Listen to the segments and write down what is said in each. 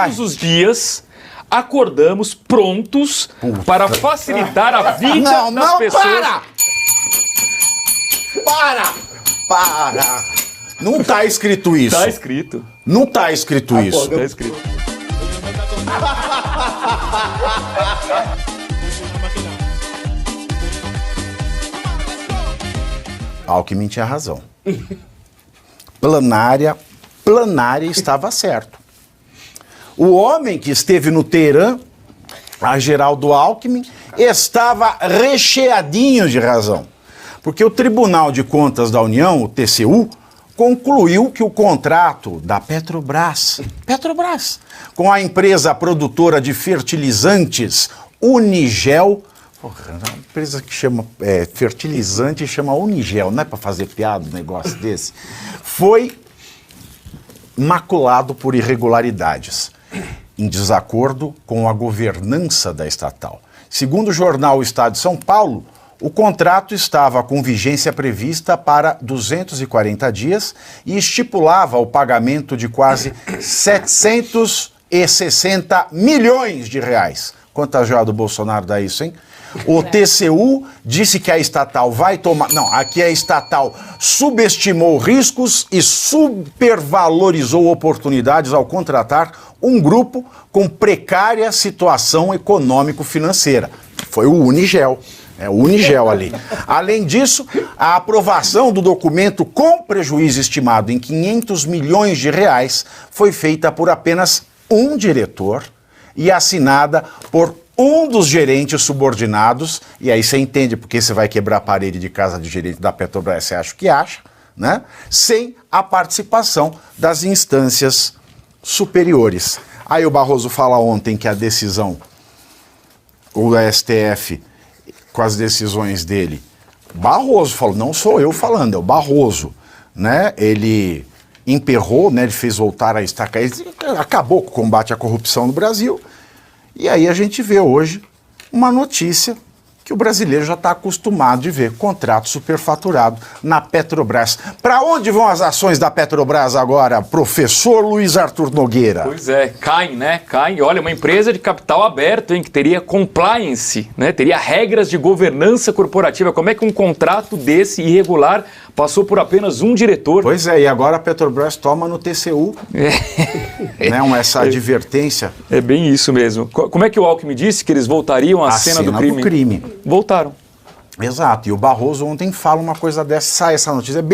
todos os dias acordamos prontos para facilitar a vida das pessoas. Para! Não tá escrito isso. Tá escrito. Não tá escrito isso. Tá escrito. Alckmin tinha razão. Planária estava certo. O homem que esteve no Teherã, a Geraldo Alckmin, estava recheadinho de razão. Porque o Tribunal de Contas da União, o TCU, concluiu que o contrato da Petrobras, com a empresa produtora de fertilizantes Unigel, uma empresa que chama fertilizante chama Unigel, não é para fazer piada um negócio desse, foi maculado por irregularidades, em desacordo com a governança da estatal. Segundo o jornal O Estado de São Paulo, o contrato estava com vigência prevista para 240 dias e estipulava o pagamento de quase 760 milhões de reais. Quanto a joia do Bolsonaro dá isso, hein? O TCU disse que a estatal vai tomar... Não, aqui a estatal subestimou riscos e supervalorizou oportunidades ao contratar um grupo com precária situação econômico-financeira. Foi o Unigel. O Unigel ali. Além disso, a aprovação do documento com prejuízo estimado em 500 milhões de reais foi feita por apenas um diretor e assinada por um dos gerentes subordinados, e aí você entende porque você vai quebrar a parede de casa de gerente da Petrobras, você acha que acha, né? Sem a participação das instâncias superiores. Aí o Barroso fala ontem que a decisão, o STF, com as decisões dele, Barroso falou, não sou eu falando, é o Barroso, né? Ele emperrou, né? Ele fez voltar a estacar, ele acabou com o combate à corrupção no Brasil, e aí a gente vê hoje uma notícia que o brasileiro já está acostumado de ver, contrato superfaturado na Petrobras. Para onde vão as ações da Petrobras agora, professor Luiz Arthur Nogueira? Pois é, caem, né? Caem. Olha, uma empresa de capital aberto, hein, que teria compliance, né? Teria regras de governança corporativa. Como é que um contrato desse irregular passou por apenas um diretor? Pois é, e agora a Petrobras toma no TCU, né, essa advertência. É bem isso mesmo. Como é que o Alckmin disse que eles voltariam à cena do crime? Voltaram. Exato, e o Barroso ontem fala uma coisa dessa, sai essa notícia,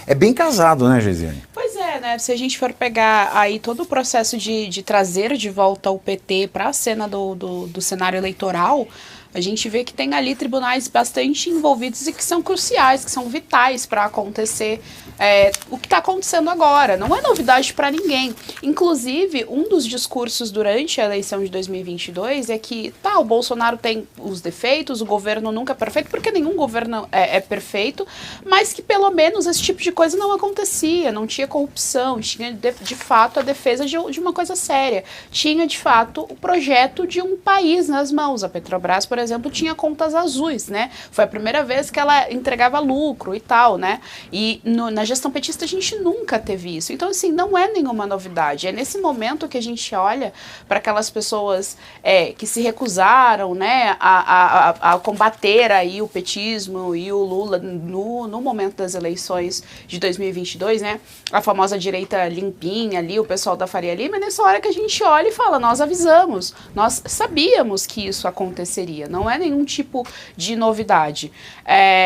é bem casado, né, Geisiane? Pois é, né, se a gente for pegar aí todo o processo de trazer de volta o PT para a cena do cenário eleitoral, a gente vê que tem ali tribunais bastante envolvidos e que são cruciais, que são vitais para acontecer o que está acontecendo agora. Não é novidade para ninguém. Inclusive, um dos discursos durante a eleição de 2022 é que, o Bolsonaro tem os defeitos, o governo nunca é perfeito, porque nenhum governo é perfeito, mas que pelo menos esse tipo de coisa não acontecia, não tinha corrupção, tinha de fato a defesa de uma coisa séria. Tinha de fato o projeto de um país nas mãos. A Petrobras, por exemplo, tinha contas azuis, né? Foi a primeira vez que ela entregava lucro e tal, né? E na gestão petista a gente nunca teve isso. Então, assim, não é nenhuma novidade. É nesse momento que a gente olha para aquelas pessoas que se recusaram, né, a combater aí o petismo e o Lula no momento das eleições de 2022, né? A famosa direita limpinha ali, o pessoal da Faria Lima, é nessa hora que a gente olha e fala, nós avisamos, nós sabíamos que isso aconteceria. Não é nenhum tipo de novidade.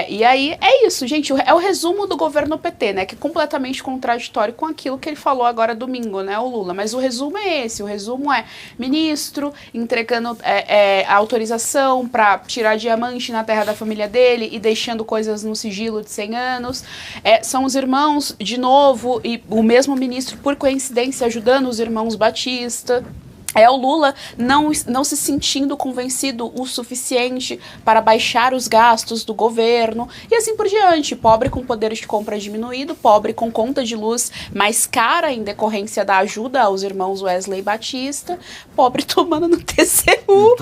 E aí é isso, gente. É o resumo do governo PT, né? Que é completamente contraditório com aquilo que ele falou agora domingo, né? O Lula. Mas o resumo é esse. O resumo é ministro entregando a autorização para tirar diamante na terra da família dele e deixando coisas no sigilo de 100 anos. São os irmãos, de novo, e o mesmo ministro, por coincidência, ajudando os irmãos Batista. É o Lula não se sentindo convencido o suficiente para baixar os gastos do governo e assim por diante. Pobre com poder de compra diminuído, pobre com conta de luz mais cara em decorrência da ajuda aos irmãos Wesley e Batista, pobre tomando no TCU.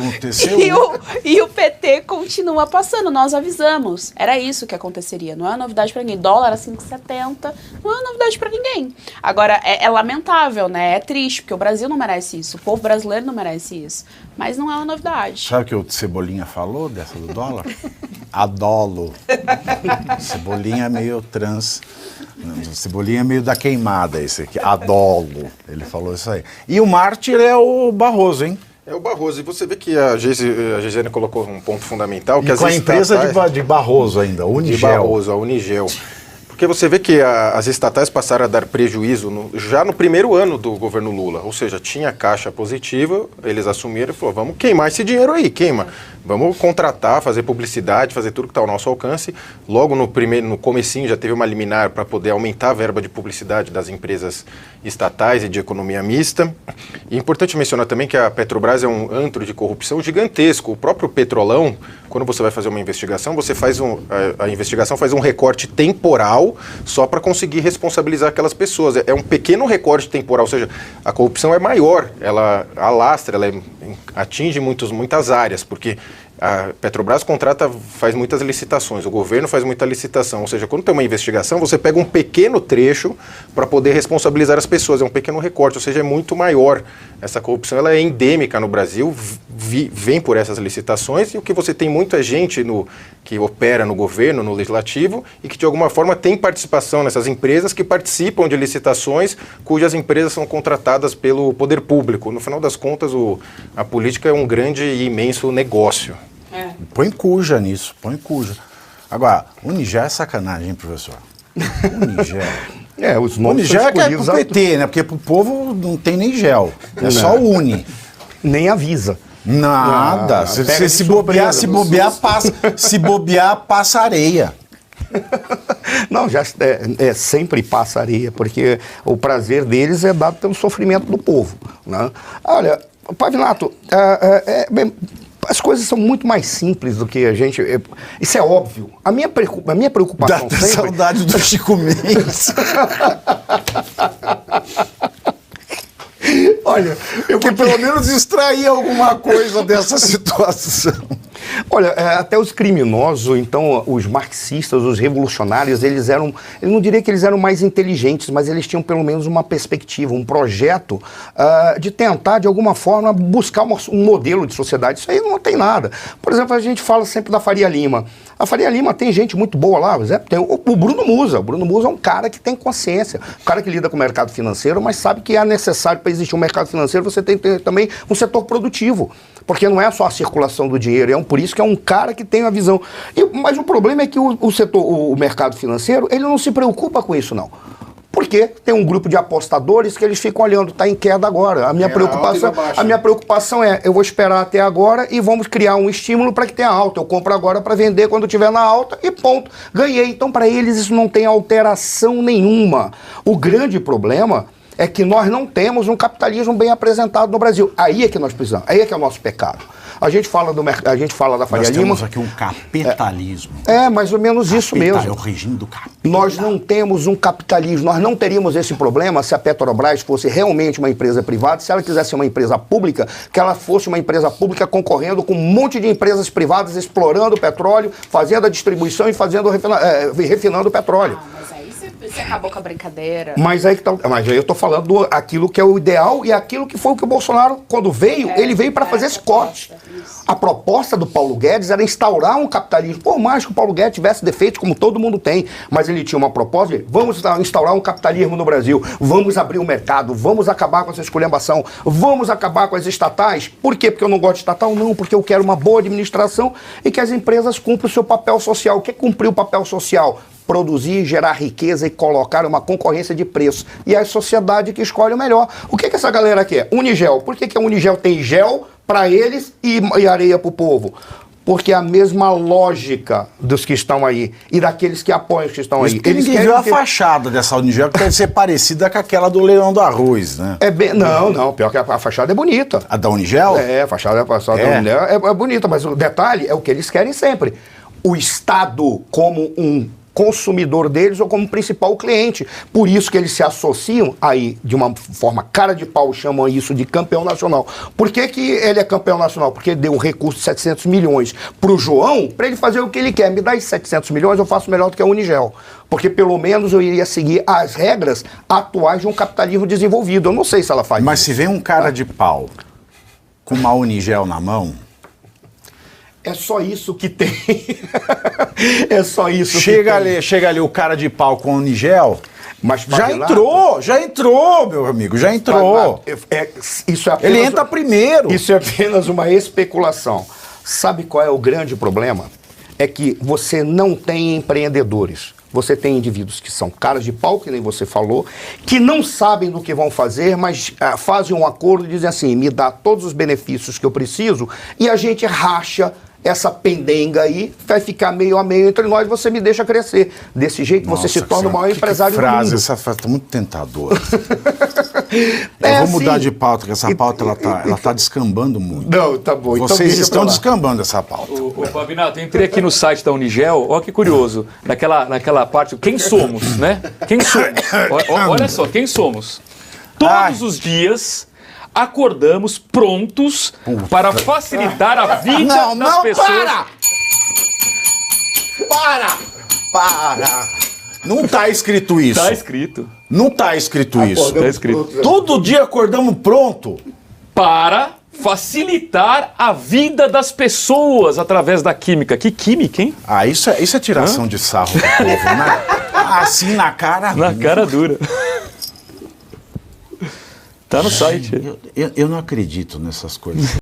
E o PT continua passando. Nós avisamos. Era isso que aconteceria. Não é novidade para ninguém. Dólar a 5,70 não é novidade para ninguém. Agora, é lamentável, né? É triste, porque o Brasil não merece isso. O povo brasileiro não merece isso. Mas não é uma novidade. Sabe o que o Cebolinha falou dessa do dólar? Adolo. Cebolinha é meio trans. Cebolinha é meio da queimada esse aqui. Adolo. Ele falou isso aí. E o mártir é o Barroso, hein? É o Barroso. E você vê que a Geisiane colocou um ponto fundamental. Que com a empresa de Barroso ainda, Unigel. De Barroso, a Unigel. Porque você vê que as estatais passaram a dar prejuízo já no primeiro ano do governo Lula. Ou seja, tinha caixa positiva, eles assumiram e falaram, vamos queimar esse dinheiro aí, queima. Vamos contratar, fazer publicidade, fazer tudo que está ao nosso alcance. Logo no comecinho já teve uma liminar para poder aumentar a verba de publicidade das empresas estatais e de economia mista. E é importante mencionar também que a Petrobras é um antro de corrupção gigantesco. O próprio Petrolão, quando você vai fazer uma investigação, você faz a investigação faz um recorte temporal só para conseguir responsabilizar aquelas pessoas. É um pequeno recorte temporal, ou seja, a corrupção é maior, ela alastra, ela atinge muitas áreas, porque a Petrobras faz muitas licitações, o governo faz muita licitação, ou seja, quando tem uma investigação, você pega um pequeno trecho para poder responsabilizar as pessoas, é um pequeno recorte, ou seja, é muito maior. Essa corrupção ela é endêmica no Brasil, vem por essas licitações, e o que você tem muito é gente que opera no governo, no legislativo, e que de alguma forma tem participação nessas empresas que participam de licitações cujas empresas são contratadas pelo poder público. No final das contas, a política é um grande e imenso negócio. Põe cuja nisso, põe cuja. Agora, Unigel é sacanagem, hein, professor? Unigel. Os nomes Unigel é que é pro PT, né? Porque pro povo não tem nem gel. É só Uni. Nem avisa. Nada. Se bobear, passa areia. Não, sempre passa areia, porque o prazer deles é dado pelo sofrimento do povo, né? Olha, Pavinato, as coisas são muito mais simples do que a gente... Isso é óbvio. A minha preocupação Dá sempre... saudade do Chico Mendes. Olha, eu que pelo menos extrair alguma coisa dessa situação. Olha, até os criminosos, então, os marxistas, os revolucionários, eu não diria que eles eram mais inteligentes, mas eles tinham pelo menos uma perspectiva, um projeto de tentar, de alguma forma, buscar um modelo de sociedade. Isso aí não tem nada. Por exemplo, a gente fala sempre da Faria Lima. A Faria Lima tem gente muito boa lá, por exemplo, tem o Bruno Musa. O Bruno Musa é um cara que tem consciência, um cara que lida com o mercado financeiro, mas sabe que é necessário para existir um mercado financeiro, você tem que ter também um setor produtivo, porque não é só a circulação do dinheiro, por isso que é um cara que tem a visão. Mas o problema é que o mercado financeiro, ele não se preocupa com isso, não. Porque tem um grupo de apostadores que eles ficam olhando, está em queda agora. A minha preocupação é, eu vou esperar até agora e vamos criar um estímulo para que tenha alta. Eu compro agora para vender quando tiver na alta e ponto. Ganhei. Então, para eles, isso não tem alteração nenhuma. O grande problema é que nós não temos um capitalismo bem apresentado no Brasil. Aí é que nós precisamos, aí é que é o nosso pecado. A gente fala da Faria Lima. Nós temos aqui um capitalismo. Mais ou menos isso mesmo. É o regime do capital. Nós não temos um capitalismo, nós não teríamos esse problema se a Petrobras fosse realmente uma empresa privada, se ela quisesse ser uma empresa pública, que ela fosse uma empresa pública concorrendo com um monte de empresas privadas, explorando o petróleo, fazendo a distribuição e refinando o petróleo. Você acabou com a brincadeira. Mas aí eu tô falando aquilo que é o ideal e aquilo que foi o que o Bolsonaro, quando veio, ele veio para fazer esse corte. A proposta do Paulo Guedes era instaurar um capitalismo. Por mais que o Paulo Guedes tivesse defeitos, como todo mundo tem, mas ele tinha uma proposta de vamos instaurar um capitalismo no Brasil, vamos abrir o mercado, vamos acabar com essa esculhambação, vamos acabar com as estatais. Por quê? Porque eu não gosto de estatal? Não, porque eu quero uma boa administração e que as empresas cumpram o seu papel social. O que é cumprir o papel social? Produzir, gerar riqueza e colocar uma concorrência de preço. E é a sociedade que escolhe o melhor. O que essa galera quer? Unigel. Por que a Unigel tem gel para eles e areia para o povo? porque é a mesma lógica dos que estão aí e daqueles que apoiam os que estão aí. Eles ninguém viu a fachada dessa Unigel, que deve ser parecida com aquela do Leilão do Arroz, né? Não, pior que a fachada é bonita. A da Unigel? A fachada da Unigel é bonita, mas o detalhe é o que eles querem sempre. O Estado como um consumidor deles ou como principal cliente. Por isso que eles se associam aí, de uma forma cara de pau, chamam isso de campeão nacional. Por que que ele é campeão nacional? Porque deu um recurso de 700 milhões para o João, para ele fazer o que ele quer. Me dá esses 700 milhões, eu faço melhor do que a Unigel. Porque pelo menos eu iria seguir as regras atuais de um capitalismo desenvolvido. Eu não sei se ela faz Mas isso. se vem um cara de pau com uma Unigel na mão... É só isso que tem. É só isso chega que tem. Chega ali o cara de pau com o Unigel... Mas já entrou, meu amigo, já entrou. Isso é apenas, ele entra primeiro. Isso é apenas uma especulação. Sabe qual é o grande problema? É que você não tem empreendedores. Você tem indivíduos que são caras de pau, que nem você falou, que não sabem do que vão fazer, mas fazem um acordo e dizem assim, me dá todos os benefícios que eu preciso e a gente racha essa pendenga aí, vai ficar meio a meio entre nós, você me deixa crescer. Desse jeito você se torna o maior empresário do mundo. Essa frase tá muito tentadora. Eu vou mudar de pauta, que essa pauta ela tá descambando muito. Não, tá bom. Vocês então estão descambando essa pauta. Ô, Pavinato, eu entrei aqui no site da Unigel, olha que curioso, naquela parte, quem somos, né? Quem somos? Olha só, quem somos? Todos os dias acordamos prontos para facilitar a vida das pessoas. Para! Não tá escrito isso. Tá escrito. Não tá escrito isso. Tá escrito. Todo dia acordamos pronto. Para facilitar a vida das pessoas através da química. Que química, hein? Ah, isso é tiração de sarro do povo, né? Assim na cara. Na cara dura. Tá no site. Eu não acredito nessas coisas.